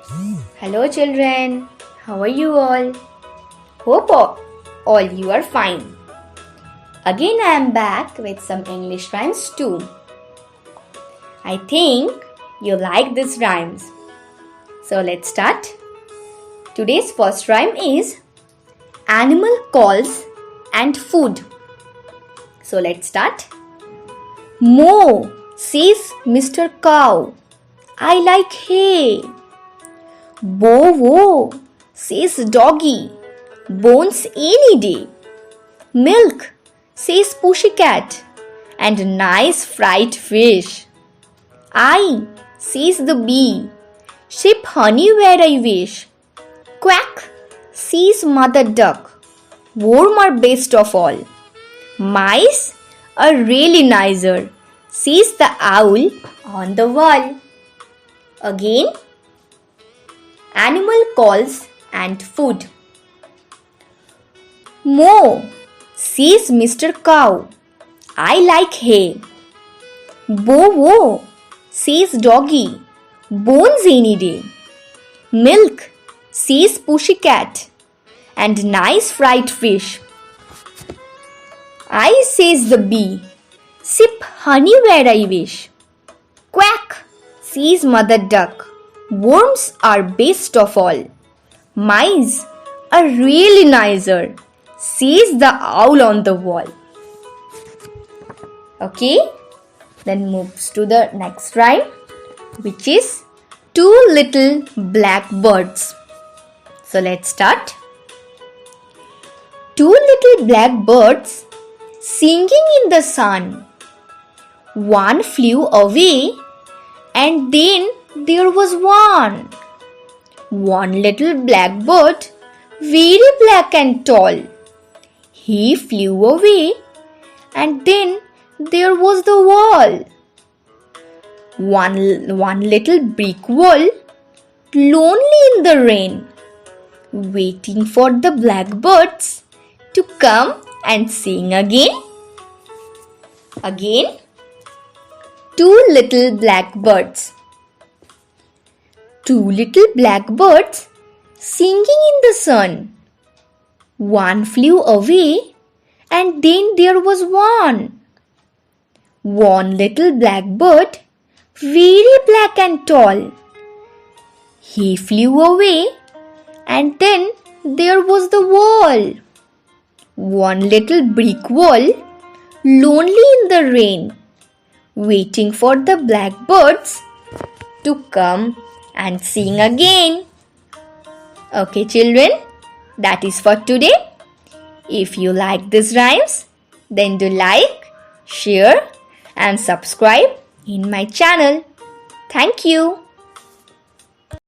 Hello children, how are you all? Hope all you are fine. Again I am back with some English rhymes too. I think you like these rhymes. So let's start. Today's first rhyme is Animal Calls and Food. So let's start. Moo, says Mr. Cow, I like hay. Bow wow, says doggy, bones any day. Milk, says pussycat, and nice fried fish. I, says the bee, ship honey where I wish. Quack, says mother duck, warm are best of all. Mice are really nicer, says the owl on the wall. Again, Animal Calls and Food. Moo, says Mr. Cow, I like hay. Bow wow, says doggy, bones any day. Milk, says pussycat, and nice fried fish. I, says the bee, sip honey where I wish. Quack, says mother duck, worms are best of all. Mice are really nicer, says the owl on the wall. Okay, then moves to the next rhyme, which is Two Little Black Birds. So let's start. Two little black birds singing in the sun. One flew away and then there was one. One little black bird, very black and tall. He flew away and then there was the wall. One little brick wall, lonely in the rain, waiting for the blackbirds to come and sing again. Again, two little blackbirds. Two little blackbirds singing in the sun. One flew away and then there was one. One little blackbird, very black and tall. He flew away and then there was the wall. One little brick wall, lonely in the rain, waiting for the blackbirds to come and sing again. Okay children, that is for today. If you like these rhymes, then do like, share and subscribe in my channel. Thank you.